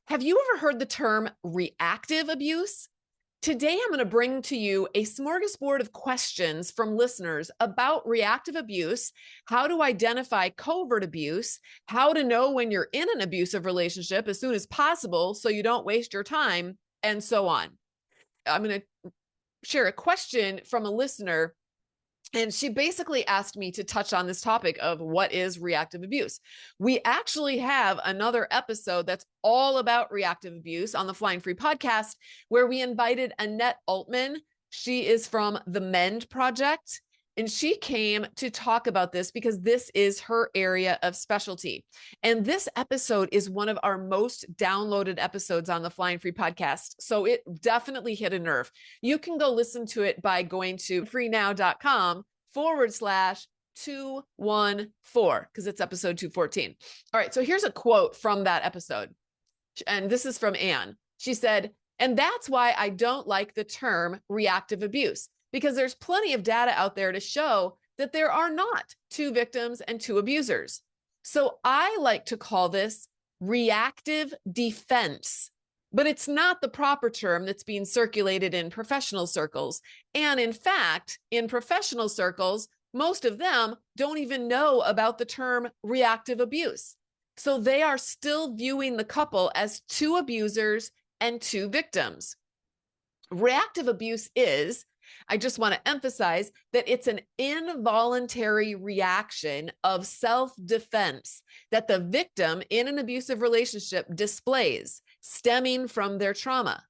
Have you ever heard the term reactive abuse? Today, I'm going to bring to you a smorgasbord of questions from listeners about reactive abuse, how to identify covert abuse, how to know when you're in an abusive relationship as soon as possible so you don't waste your time, and so on. I'm going to share a question from a listener, and she basically asked me to touch on this topic of what is reactive abuse. We actually have another episode that's all about reactive abuse on the Flying Free podcast, where we invited Annette Altman. She is from the Mend Project, and she came to talk about this because this is her area of specialty. And this episode is one of our most downloaded episodes on the Flying Free podcast. So it definitely hit a nerve. You can go listen to it by going to freenow.com/214, because it's episode 214. All right, so here's a quote from that episode. And this is from Anne. She said, "And that's why I don't like the term reactive abuse, because there's plenty of data out there to show that there are not two victims and two abusers. So I like to call this reactive defense, but it's not the proper term that's being circulated in professional circles. And in fact, in professional circles, most of them don't even know about the term reactive abuse. So they are still viewing the couple as two abusers and two victims. Reactive abuse is, I just want to emphasize that it's an involuntary reaction of self-defense that the victim in an abusive relationship displays, stemming from their trauma.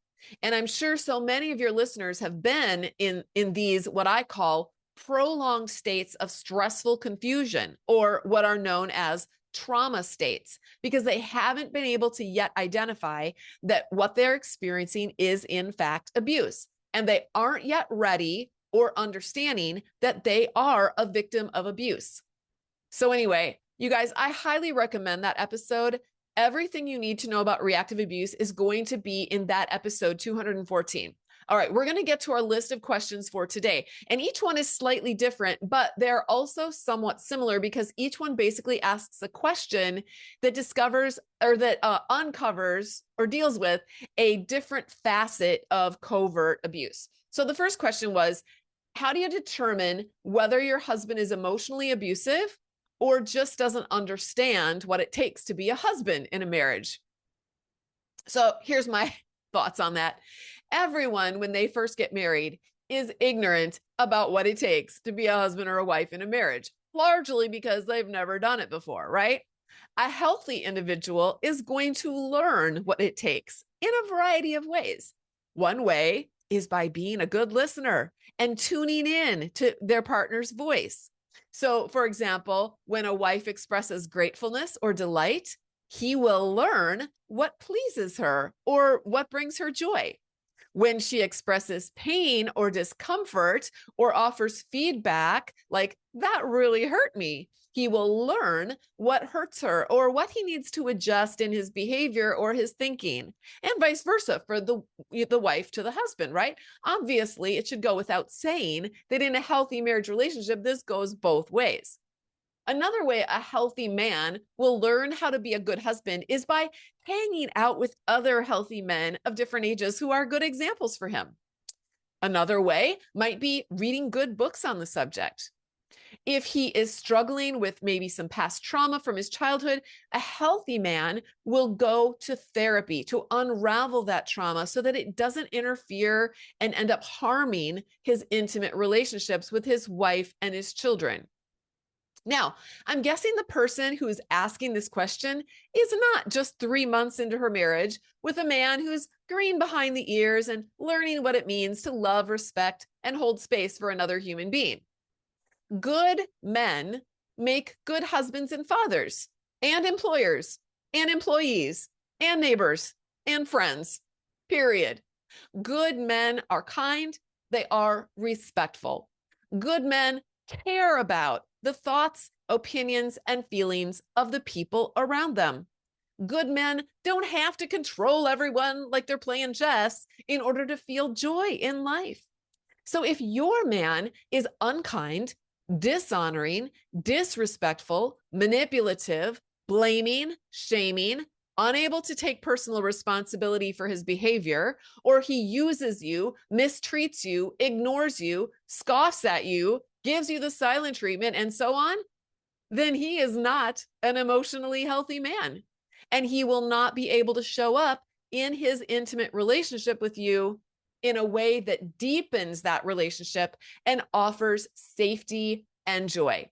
And I'm sure so many of your listeners have been in these, what I call prolonged states of stressful confusion, or what are known as trauma states, because they haven't been able to yet identify that what they're experiencing is in fact abuse. And they aren't yet ready or understanding that they are a victim of abuse. So anyway, you guys, I highly recommend that episode. Everything you need to know about reactive abuse is going to be in that episode 214. All right, we're going to get to our list of questions for today. And each one is slightly different, but they're also somewhat similar because each one basically asks a question that discovers or that uncovers or deals with a different facet of covert abuse. So the first question was, how do you determine whether your husband is emotionally abusive or just doesn't understand what it takes to be a husband in a marriage? So here's my thoughts on that. Everyone, when they first get married, is ignorant about what it takes to be a husband or a wife in a marriage, largely because they've never done it before, right? A healthy individual is going to learn what it takes in a variety of ways. One way is by being a good listener and tuning in to their partner's voice. So, for example, when a wife expresses gratefulness or delight, he will learn what pleases her or what brings her joy. When she expresses pain or discomfort or offers feedback like, that really hurt me, he will learn what hurts her or what he needs to adjust in his behavior or his thinking, and vice versa for the wife to the husband, right? Obviously, it should go without saying that in a healthy marriage relationship, this goes both ways. Another way a healthy man will learn how to be a good husband is by hanging out with other healthy men of different ages who are good examples for him. Another way might be reading good books on the subject. If he is struggling with maybe some past trauma from his childhood, a healthy man will go to therapy to unravel that trauma so that it doesn't interfere and end up harming his intimate relationships with his wife and his children. Now, I'm guessing the person who is asking this question is not just 3 months into her marriage with a man who's green behind the ears and learning what it means to love, respect, and hold space for another human being. Good men make good husbands and fathers, and employers, and employees, and neighbors, and friends, period. Good men are kind. They are respectful. Good men care about the thoughts, opinions, and feelings of the people around them. Good men don't have to control everyone like they're playing chess in order to feel joy in life. So if your man is unkind, dishonoring, disrespectful, manipulative, blaming, shaming, unable to take personal responsibility for his behavior, or he uses you, mistreats you, ignores you, scoffs at you, gives you the silent treatment, and so on, then he is not an emotionally healthy man. And he will not be able to show up in his intimate relationship with you in a way that deepens that relationship and offers safety and joy.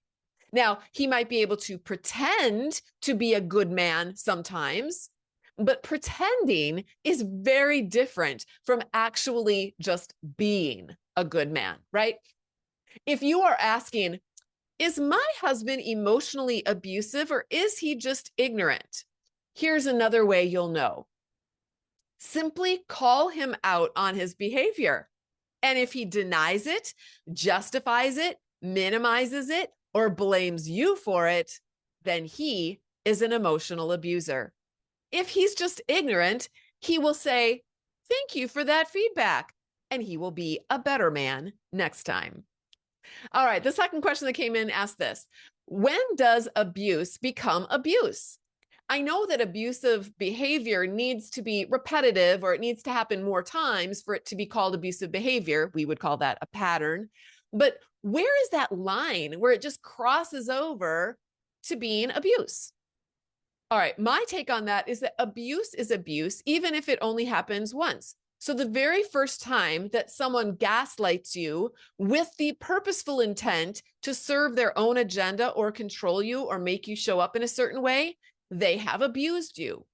Now, he might be able to pretend to be a good man sometimes, but pretending is very different from actually just being a good man, right? If you are asking, is my husband emotionally abusive or is he just ignorant? Here's another way you'll know. Simply call him out on his behavior. And if he denies it, justifies it, minimizes it, or blames you for it, then he is an emotional abuser. If he's just ignorant, he will say, "Thank you for that feedback," and he will be a better man next time. All right, the second question that came in asked this: when does abuse become abuse? I know that abusive behavior needs to be repetitive, or it needs to happen more times for it to be called abusive behavior. We would call that a pattern. But where is that line where it just crosses over to being abuse? All right, my take on that is that abuse is abuse, even if it only happens once. So the very first time that someone gaslights you with the purposeful intent to serve their own agenda or control you or make you show up in a certain way, they have abused you.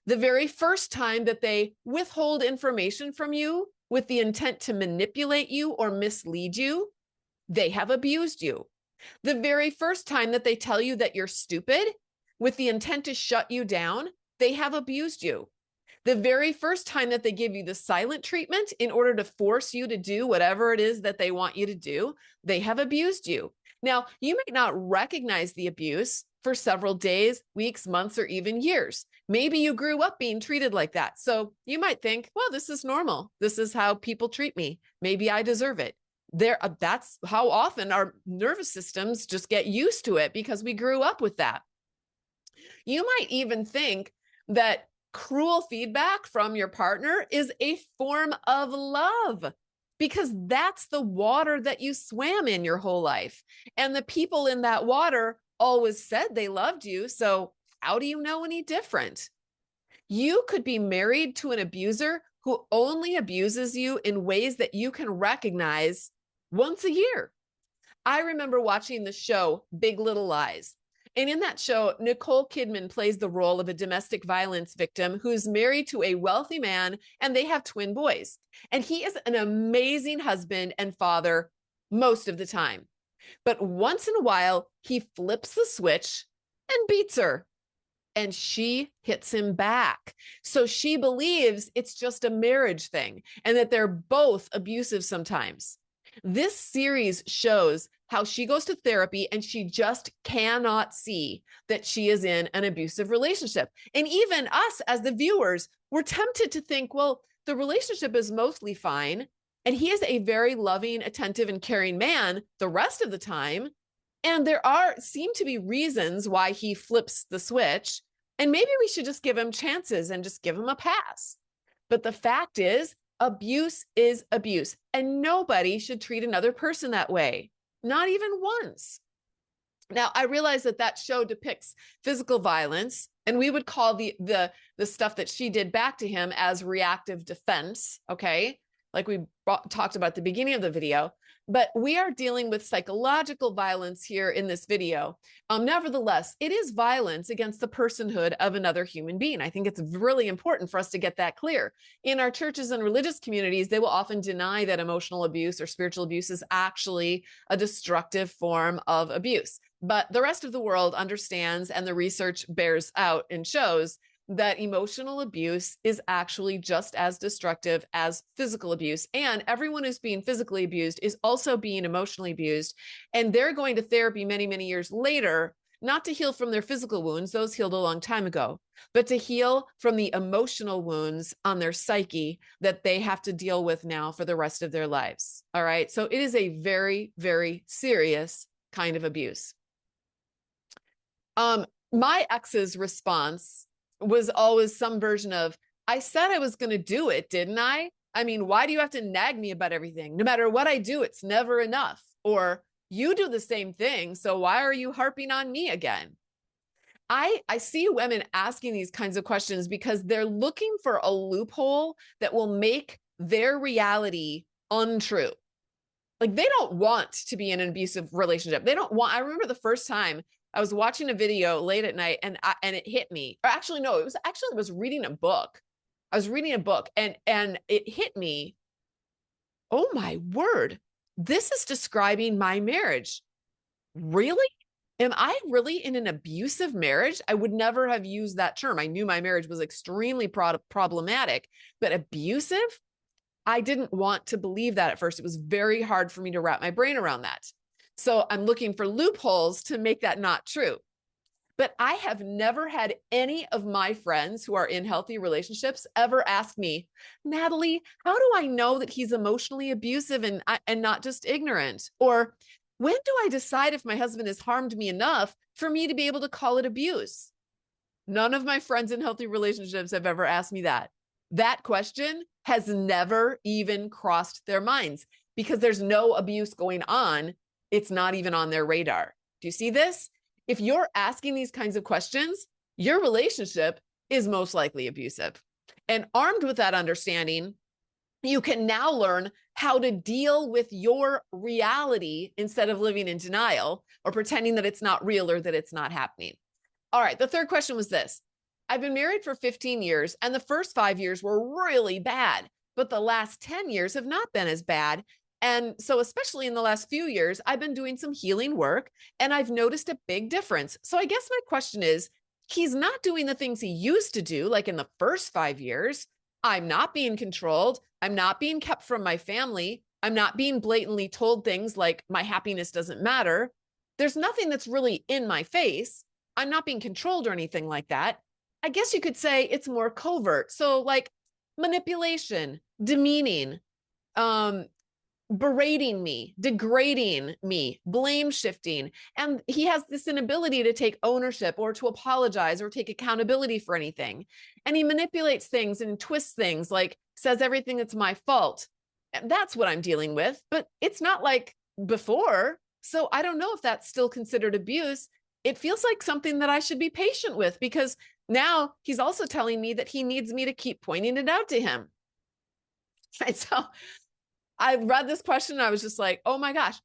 The very first time that they withhold information from you with the intent to manipulate you or mislead you, they have abused you. The very first time that they tell you that you're stupid with the intent to shut you down, they have abused you. The very first time that they give you the silent treatment in order to force you to do whatever it is that they want you to do, they have abused you. Now, you may not recognize the abuse for several days, weeks, months, or even years. Maybe you grew up being treated like that. So you might think, well, this is normal. This is how people treat me. Maybe I deserve it. That's how often our nervous systems just get used to it because we grew up with that. You might even think that cruel feedback from your partner is a form of love because that's the water that you swam in your whole life. And the people in that water always said they loved you. So how do you know any different? You could be married to an abuser who only abuses you in ways that you can recognize once a year. I remember watching the show Big Little Lies. And in that show, Nicole Kidman plays the role of a domestic violence victim who's married to a wealthy man, and they have twin boys. And he is an amazing husband and father most of the time. But once in a while, he flips the switch and beats her. And she hits him back. So she believes it's just a marriage thing and that they're both abusive sometimes. This series shows how she goes to therapy and she just cannot see that she is in an abusive relationship. And even us as the viewers, we're tempted to think, well, the relationship is mostly fine. And he is a very loving, attentive, and caring man the rest of the time. And there seem to be reasons why he flips the switch. And maybe we should just give him chances and just give him a pass. But the fact is, abuse is abuse. And nobody should treat another person that way. Not even once. Now, I realize that show depicts physical violence, and we would call the stuff that she did back to him as reactive defense, okay? Like we talked about at the beginning of the video. But we are dealing with psychological violence here in this video. Nevertheless, it is violence against the personhood of another human being. I think it's really important for us to get that clear. In our churches and religious communities, they will often deny that emotional abuse or spiritual abuse is actually a destructive form of abuse. But the rest of the world understands, and the research bears out and shows that emotional abuse is actually just as destructive as physical abuse. And everyone who's being physically abused is also being emotionally abused. And they're going to therapy many, many years later, not to heal from their physical wounds, those healed a long time ago, but to heal from the emotional wounds on their psyche that they have to deal with now for the rest of their lives. All right. So it is a very, very serious kind of abuse. My ex's response was always some version of, I said I was going to do it, didn't I? I mean, why do you have to nag me about everything? No matter what I do, it's never enough. Or you do the same thing, so why are you harping on me again? I see women asking these kinds of questions because they're looking for a loophole that will make their reality untrue. Like, they don't want to be in an abusive relationship. They don't want, I remember the first time I was watching a video late at night and it hit me. Or actually, no, I was reading a book. I was reading a book and it hit me. Oh my word. This is describing my marriage. Really? Am I really in an abusive marriage? I would never have used that term. I knew my marriage was extremely problematic, but abusive? I didn't want to believe that at first. It was very hard for me to wrap my brain around that. So I'm looking for loopholes to make that not true. But I have never had any of my friends who are in healthy relationships ever ask me, Natalie, how do I know that he's emotionally abusive and not just ignorant? Or when do I decide if my husband has harmed me enough for me to be able to call it abuse? None of my friends in healthy relationships have ever asked me that. That question has never even crossed their minds because there's no abuse going on. It's not even on their radar. Do you see this? If you're asking these kinds of questions, your relationship is most likely abusive. And armed with that understanding, you can now learn how to deal with your reality instead of living in denial or pretending that it's not real or that it's not happening. All right, the third question was this. I've been married for 15 years, and the first 5 years were really bad, but the last 10 years have not been as bad. And so, especially in the last few years, I've been doing some healing work, and I've noticed a big difference. So I guess my question is, he's not doing the things he used to do, like in the first 5 years. I'm not being controlled. I'm not being kept from my family. I'm not being blatantly told things like my happiness doesn't matter. There's nothing that's really in my face. I'm not being controlled or anything like that. I guess you could say it's more covert. So like manipulation, demeaning, berating me, degrading me, blame shifting. And he has this inability to take ownership or to apologize or take accountability for anything. And he manipulates things and twists things, like says everything that's my fault. That's what I'm dealing with, but it's not like before. So I don't know if that's still considered abuse. It feels like something that I should be patient with because now he's also telling me that he needs me to keep pointing it out to him. Right? So I read this question and I was just like, oh my gosh,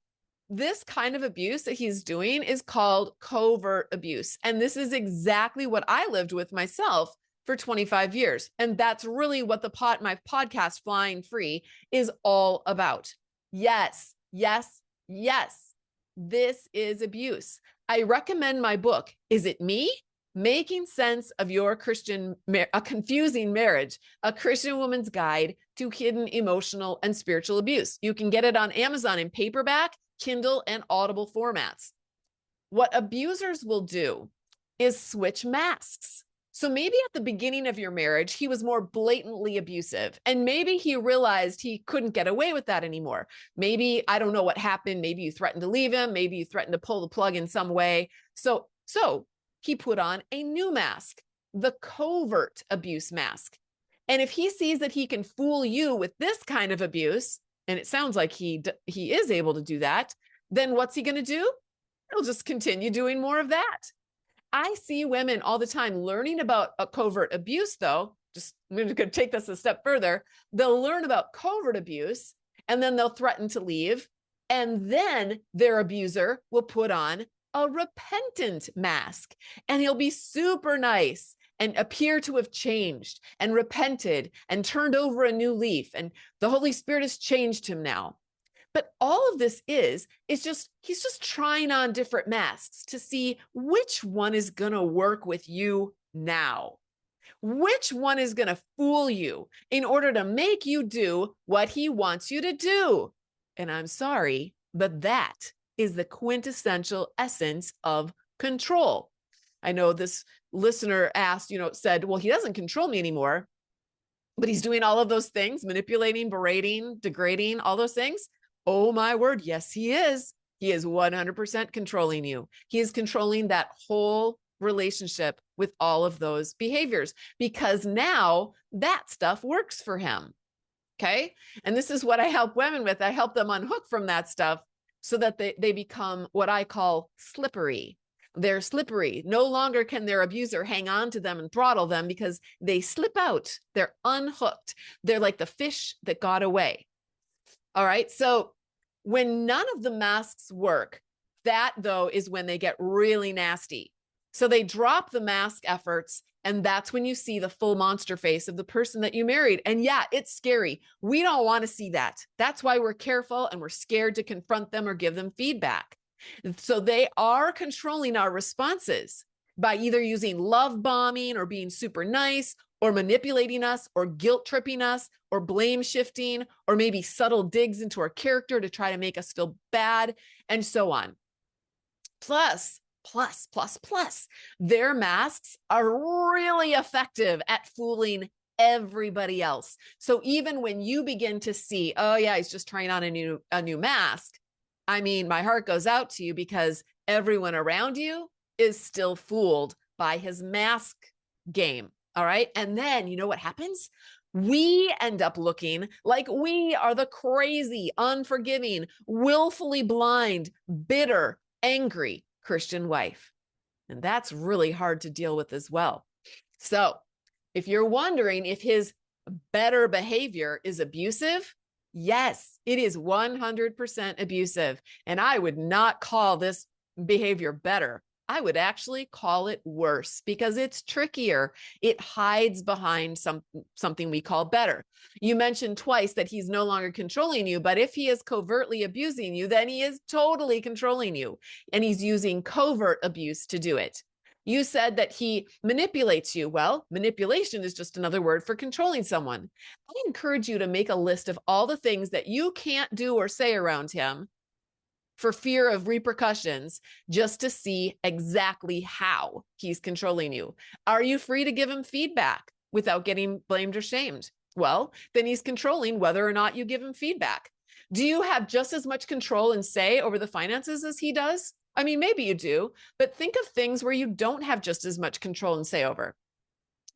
this kind of abuse that he's doing is called covert abuse. And this is exactly what I lived with myself for 25 years. And that's really what my podcast, Flying Free, is all about. Yes, yes, yes. This is abuse. I recommend my book, Is It Me? Making Sense of Your a Confusing Marriage, a Christian Woman's Guide to Hidden Emotional and Spiritual Abuse. You can get it on Amazon in paperback, Kindle, and Audible formats. What abusers will do is switch masks. So maybe at the beginning of your marriage, he was more blatantly abusive, and maybe he realized he couldn't get away with that anymore. Maybe, I don't know what happened. Maybe you threatened to leave him. Maybe you threatened to pull the plug in some way. So he put on a new mask, the covert abuse mask. And if he sees that he can fool you with this kind of abuse, and it sounds like he is able to do that, then what's he going to do? He'll just continue doing more of that. I see women all the time learning about a covert abuse, though. I'm going to take this a step further. They'll learn about covert abuse, and then they'll threaten to leave. And then their abuser will put on a repentant mask, and he'll be super nice and appear to have changed and repented and turned over a new leaf. And the Holy Spirit has changed him now. But all of this is just, he's just trying on different masks to see which one is going to work with you now. Which one is going to fool you in order to make you do what he wants you to do? And I'm sorry, but that is the quintessential essence of control. I know this listener asked, said, well, he doesn't control me anymore, but he's doing all of those things, manipulating, berating, degrading, all those things. Oh my word. Yes, he is. He is 100% controlling you. He is controlling that whole relationship with all of those behaviors because now that stuff works for him. Okay. And this is what I help women with. I help them unhook from that stuff so that they become what I call slippery. They're slippery. No longer can their abuser hang on to them and throttle them because they slip out. They're unhooked. They're like the fish that got away. All right. So when none of the masks work, that though is when they get really nasty. So they drop the mask efforts, and that's when you see the full monster face of the person that you married. And yeah, it's scary. We don't want to see that. That's why we're careful and we're scared to confront them or give them feedback. So they are controlling our responses by either using love bombing or being super nice or manipulating us or guilt tripping us or blame shifting or maybe subtle digs into our character to try to make us feel bad and so on. Plus, their masks are really effective at fooling everybody else. So even when you begin to see, oh yeah, he's just trying on a new mask, I mean, my heart goes out to you because everyone around you is still fooled by his mask game. All right. And then you know what happens? We end up looking like we are the crazy, unforgiving, willfully blind, bitter, angry Christian wife. And that's really hard to deal with as well. So if you're wondering if his better behavior is abusive, yes, it is 100% abusive. And I would not call this behavior better. I would actually call it worse because it's trickier. It hides behind something we call better. You mentioned twice that he's no longer controlling you, but if he is covertly abusing you, then he is totally controlling you. And he's using covert abuse to do it. You said that he manipulates you. Well, manipulation is just another word for controlling someone. I encourage you to make a list of all the things that you can't do or say around him for fear of repercussions, just to see exactly how he's controlling you. Are you free to give him feedback without getting blamed or shamed? Well, then he's controlling whether or not you give him feedback. Do you have just as much control and say over the finances as he does? I mean, maybe you do, but think of things where you don't have just as much control and say over.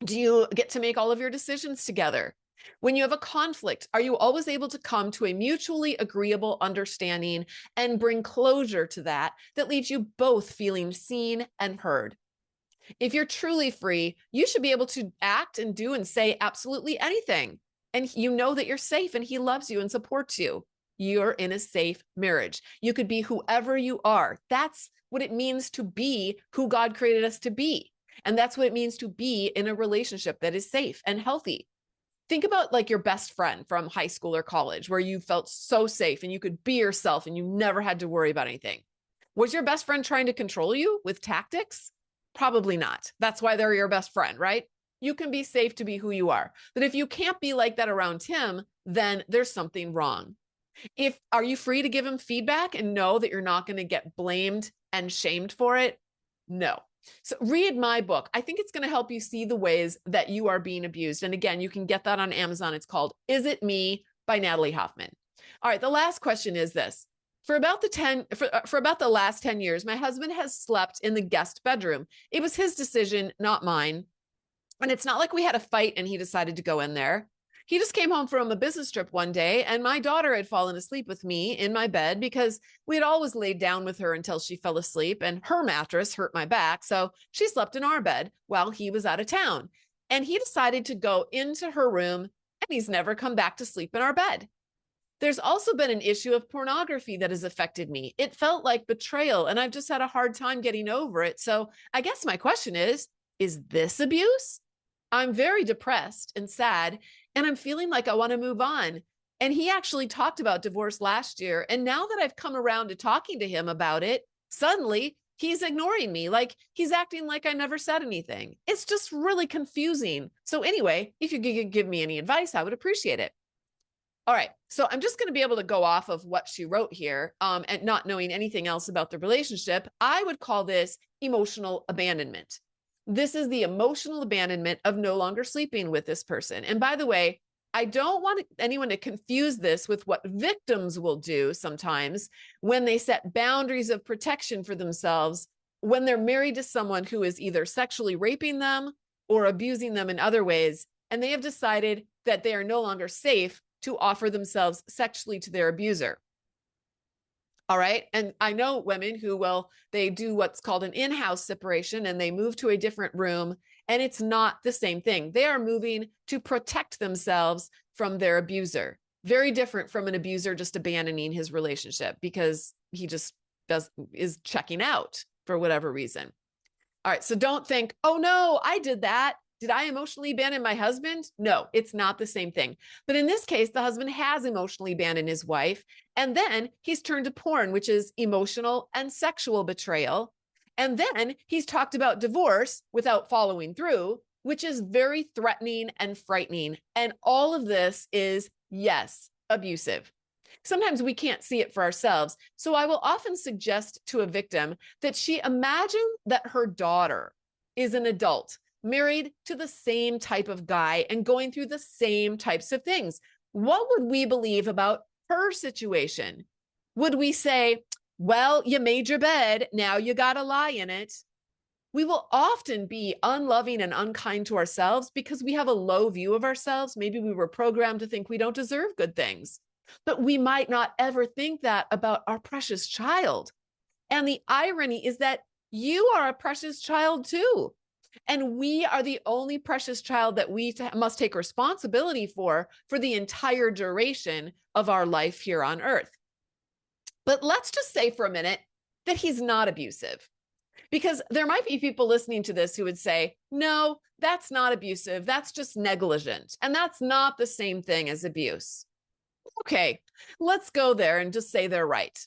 Do you get to make all of your decisions together? When you have a conflict, are you always able to come to a mutually agreeable understanding and bring closure to that leaves you both feeling seen and heard? If you're truly free, you should be able to act and do and say absolutely anything. And you know that you're safe and he loves you and supports you. You're in a safe marriage. You could be whoever you are. That's what it means to be who God created us to be. And that's what it means to be in a relationship that is safe and healthy. Think about like your best friend from high school or college where you felt so safe and you could be yourself and you never had to worry about anything. Was your best friend trying to control you with tactics? Probably not. That's why they're your best friend, right? You can be safe to be who you are. But if you can't be like that around him, then there's something wrong. Are you free to give him feedback and know that you're not going to get blamed and shamed for it? No. So read my book. I think it's going to help you see the ways that you are being abused. And again, you can get that on Amazon. It's called Is It Me by Natalie Hoffman. All right. The last question is this. For about the last 10 years, my husband has slept in the guest bedroom. It was his decision, not mine. And it's not like we had a fight and he decided to go in there. He just came home from a business trip one day, and my daughter had fallen asleep with me in my bed because we had always laid down with her until she fell asleep, and her mattress hurt my back. So she slept in our bed while he was out of town. And he decided to go into her room, and he's never come back to sleep in our bed. There's also been an issue of pornography that has affected me. It felt like betrayal, and I've just had a hard time getting over it. So I guess my question is this abuse? I'm very depressed and sad, and I'm feeling like I want to move on. And he actually talked about divorce last year. And now that I've come around to talking to him about it, suddenly he's ignoring me. Like he's acting like I never said anything. It's just really confusing. So anyway, if you could give me any advice, I would appreciate it. All right. So I'm just going to be able to go off of what she wrote here and not knowing anything else about the relationship. I would call this emotional abandonment. This is the emotional abandonment of no longer sleeping with this person. And by the way, I don't want anyone to confuse this with what victims will do sometimes when they set boundaries of protection for themselves when they're married to someone who is either sexually raping them or abusing them in other ways, and they have decided that they are no longer safe to offer themselves sexually to their abuser. All right. And I know women who they do what's called an in-house separation, and they move to a different room, and it's not the same thing. They are moving to protect themselves from their abuser. Very different from an abuser just abandoning his relationship because he just is checking out for whatever reason. All right. So don't think, oh no, I did that. Did I emotionally abandon my husband? No, it's not the same thing. But in this case, the husband has emotionally abandoned his wife. And then he's turned to porn, which is emotional and sexual betrayal. And then he's talked about divorce without following through, which is very threatening and frightening. And all of this is, yes, abusive. Sometimes we can't see it for ourselves. So I will often suggest to a victim that she imagine that her daughter is an adult, married to the same type of guy and going through the same types of things. What would we believe about her situation? Would we say, well, you made your bed, now you got to lie in it? We will often be unloving and unkind to ourselves because we have a low view of ourselves. Maybe we were programmed to think we don't deserve good things, but we might not ever think that about our precious child. And the irony is that you are a precious child too. And we are the only precious child that we must take responsibility for the entire duration of our life here on earth. But let's just say for a minute that he's not abusive, because there might be people listening to this who would say, no, that's not abusive. That's just negligent. And that's not the same thing as abuse. Okay, let's go there and just say they're right.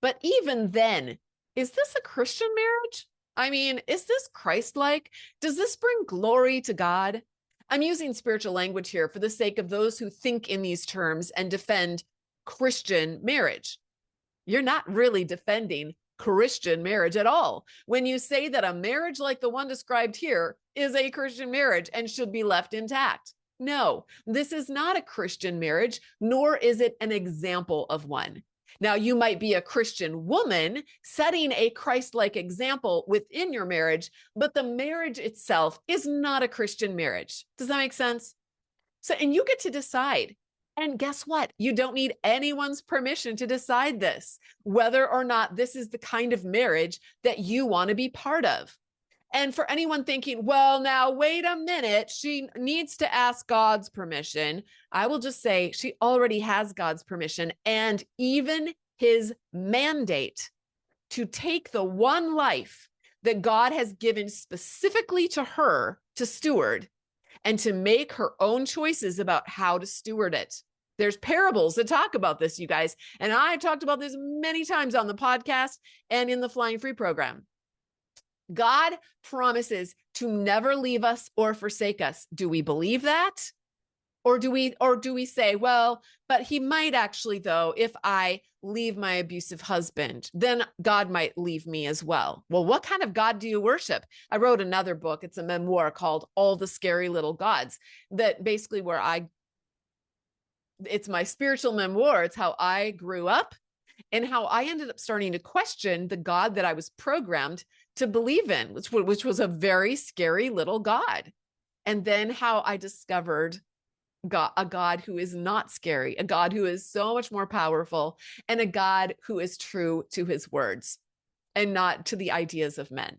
But even then, is this a Christian marriage? I mean, is this Christ-like? Does this bring glory to God? I'm using spiritual language here for the sake of those who think in these terms and defend Christian marriage. You're not really defending Christian marriage at all when you say that a marriage like the one described here is a Christian marriage and should be left intact. No, this is not a Christian marriage, nor is it an example of one. Now, you might be a Christian woman setting a Christ-like example within your marriage, but the marriage itself is not a Christian marriage. Does that make sense? So, and you get to decide. And guess what? You don't need anyone's permission to decide this, whether or not this is the kind of marriage that you want to be part of. And for anyone thinking, well, now, wait a minute, she needs to ask God's permission, I will just say she already has God's permission and even his mandate to take the one life that God has given specifically to her to steward and to make her own choices about how to steward it. There's parables that talk about this, you guys. And I talked about this many times on the podcast and in the Flying Free program. God promises to never leave us or forsake us. Do we believe that? Or do we say, well, but he might actually, though, if I leave my abusive husband, then God might leave me as well. Well, what kind of God do you worship? I wrote another book. It's a memoir called All the Scary Little Gods, that basically it's my spiritual memoir. It's how I grew up and how I ended up starting to question the God that I was programmed to believe in, which was a very scary little God. And then how I discovered a God who is not scary, a God who is so much more powerful, and a God who is true to his words and not to the ideas of men.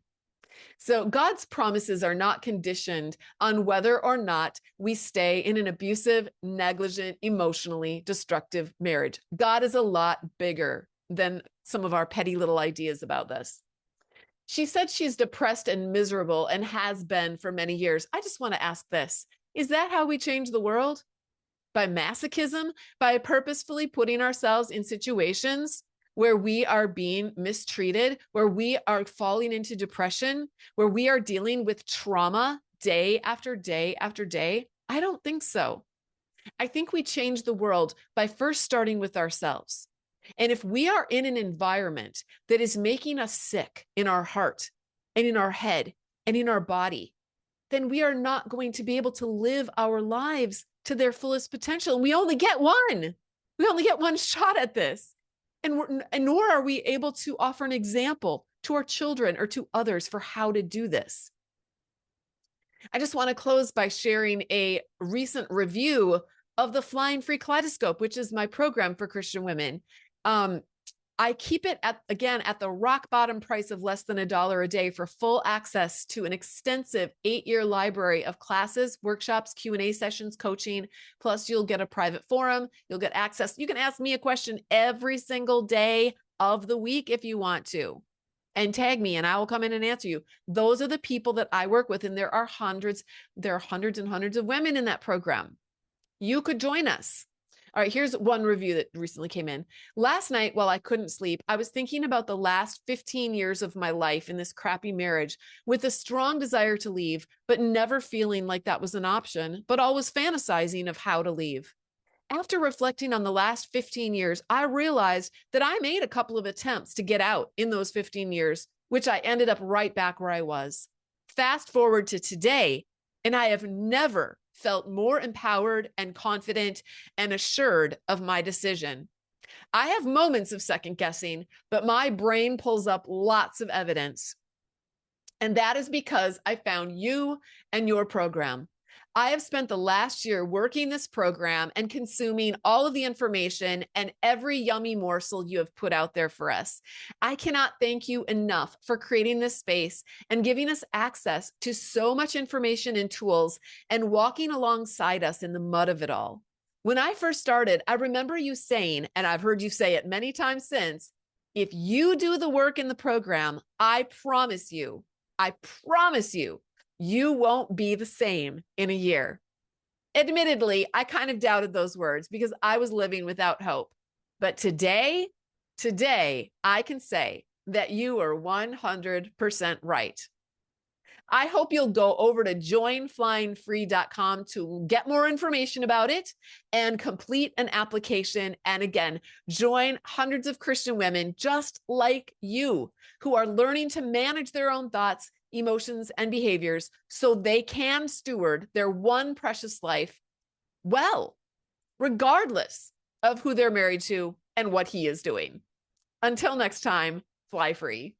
So God's promises are not conditioned on whether or not we stay in an abusive, negligent, emotionally destructive marriage. God is a lot bigger than some of our petty little ideas about this. She said she's depressed and miserable and has been for many years. I just want to ask this. Is that how we change the world? By masochism? By purposefully putting ourselves in situations where we are being mistreated, where we are falling into depression, where we are dealing with trauma day after day after day? I don't think so. I think we change the world by first starting with ourselves. And if we are in an environment that is making us sick in our heart and in our head and in our body, then we are not going to be able to live our lives to their fullest potential. And we only get one. We only get one shot at this. And nor are we able to offer an example to our children or to others for how to do this. I just want to close by sharing a recent review of the Flying Free Kaleidoscope, which is my program for Christian women. I keep it at the rock bottom price of less than $1 a day for full access to an extensive 8-year library of classes, workshops, Q&A sessions, coaching. Plus you'll get a private forum. You'll get access. You can ask me a question every single day of the week if you want to, and tag me and I will come in and answer you. Those are the people that I work with. And there are hundreds and hundreds of women in that program. You could join us. All right, here's one review that recently came in. Last night, while I couldn't sleep, I was thinking about the last 15 years of my life in this crappy marriage with a strong desire to leave, but never feeling like that was an option, but always fantasizing of how to leave. After reflecting on the last 15 years, I realized that I made a couple of attempts to get out in those 15 years, which I ended up right back where I was. Fast forward to today, and I have never felt more empowered and confident and assured of my decision. I have moments of second guessing, but my brain pulls up lots of evidence. And that is because I found you and your program. I have spent the last year working this program and consuming all of the information and every yummy morsel you have put out there for us. I cannot thank you enough for creating this space and giving us access to so much information and tools and walking alongside us in the mud of it all. When I first started, I remember you saying, and I've heard you say it many times since, if you do the work in the program, I promise you, you won't be the same in a year. Admittedly, I kind of doubted those words because I was living without hope. But today, I can say that you are 100% right. I hope you'll go over to joinflyingfree.com to get more information about it and complete an application. And again, join hundreds of Christian women just like you who are learning to manage their own thoughts, emotions, and behaviors so they can steward their one precious life well, regardless of who they're married to and what he is doing. Until next time, fly free.